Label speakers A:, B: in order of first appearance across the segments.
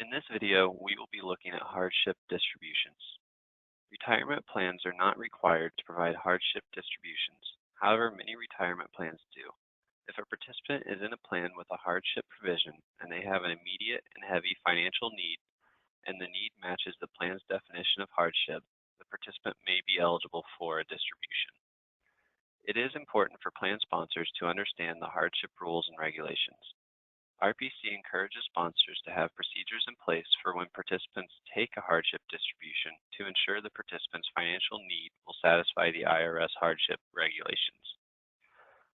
A: In this video, we will be looking at hardship distributions. Retirement plans are not required to provide hardship distributions. However, many retirement plans do. If a participant is in a plan with a hardship provision and they have an immediate and heavy financial need, and the need matches the plan's definition of hardship, the participant may be eligible for a distribution. It is important for plan sponsors to understand the hardship rules and regulations. RPC encourages sponsors to have procedures in place for when participants take a hardship distribution to ensure the participant's financial need will satisfy the IRS hardship regulations.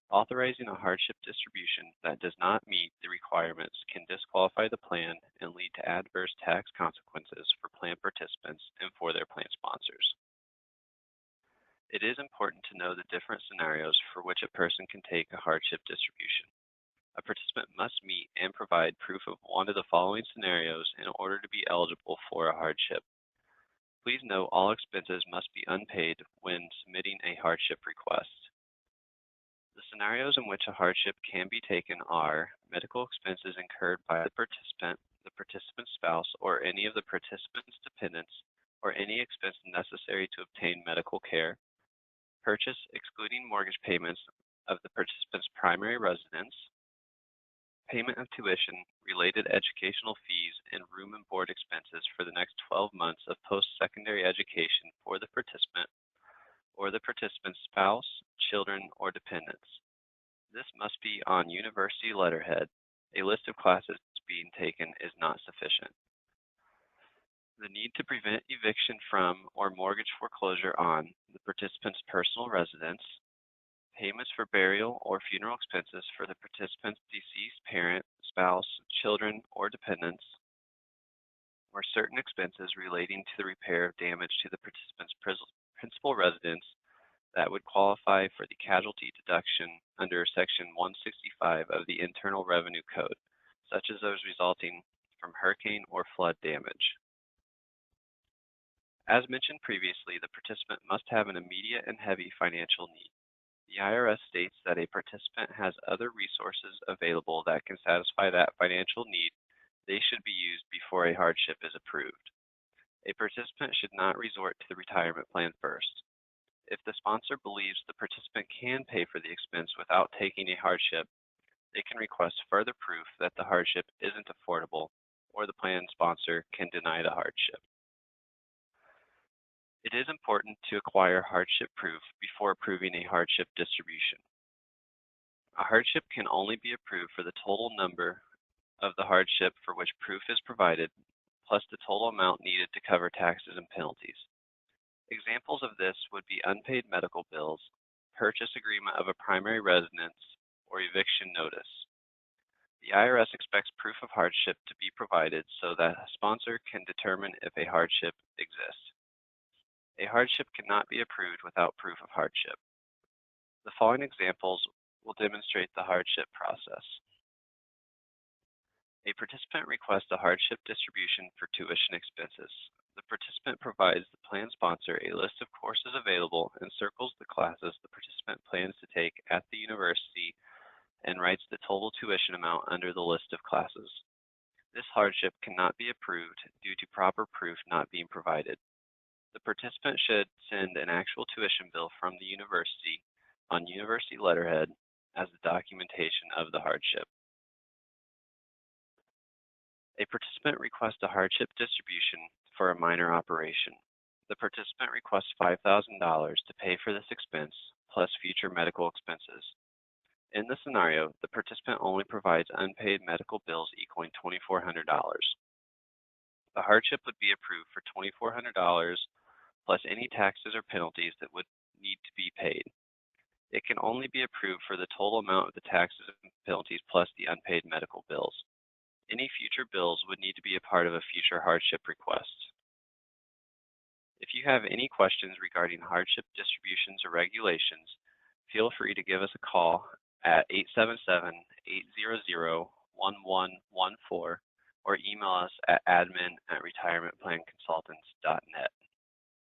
A: Authorizing a hardship distribution that does not meet the requirements can disqualify the plan and lead to adverse tax consequences for plan participants and for their plan sponsors. It is important to know the different scenarios for which a person can take a hardship distribution. A participant must meet and provide proof of one of the following scenarios in order to be eligible for a hardship. Please note all expenses must be unpaid when submitting a hardship request. The scenarios in which a hardship can be taken are medical expenses incurred by the participant's spouse, or any of the participant's dependents, or any expense necessary to obtain medical care, purchase excluding mortgage payments of the participant's primary residence, payment of tuition, related educational fees, and room and board expenses for the next 12 months of post-secondary education for the participant or the participant's spouse, children, or dependents. This must be on university letterhead. A list of classes being taken is not sufficient. The need to prevent eviction from or mortgage foreclosure on the participant's personal residence, payments for burial or funeral expenses for the participant's deceased parent, spouse, children, or dependents, or certain expenses relating to the repair of damage to the participant's principal residence that would qualify for the casualty deduction under Section 165 of the Internal Revenue Code, such as those resulting from hurricane or flood damage. As mentioned previously, the participant must have an immediate and heavy financial need. The IRS states that a participant has other resources available that can satisfy that financial need. They should be used before a hardship is approved. A participant should not resort to the retirement plan first. If the sponsor believes the participant can pay for the expense without taking a hardship, they can request further proof that the hardship isn't affordable, or the plan sponsor can deny the hardship. It is important to acquire hardship proof before approving a hardship distribution. A hardship can only be approved for the total number of the hardship for which proof is provided, plus the total amount needed to cover taxes and penalties. Examples of this would be unpaid medical bills, purchase agreement of a primary residence, or eviction notice. The IRS expects proof of hardship to be provided so that a sponsor can determine if a hardship exists. A hardship cannot be approved without proof of hardship. The following examples will demonstrate the hardship process. A participant requests a hardship distribution for tuition expenses. The participant provides the plan sponsor a list of courses available and circles the classes the participant plans to take at the university and writes the total tuition amount under the list of classes. This hardship cannot be approved due to proper proof not being provided. The participant should send an actual tuition bill from the university on university letterhead as the documentation of the hardship. A participant requests a hardship distribution for a minor operation. The participant requests $5,000 to pay for this expense, plus future medical expenses. In this scenario, the participant only provides unpaid medical bills equaling $2,400. The hardship would be approved for $2,400 plus any taxes or penalties that would need to be paid. It can only be approved for the total amount of the taxes and penalties plus the unpaid medical bills. Any future bills would need to be a part of a future hardship request. If you have any questions regarding hardship distributions or regulations, feel free to give us a call at 877-800-1114 or email us at admin@retirementplanconsultants.net.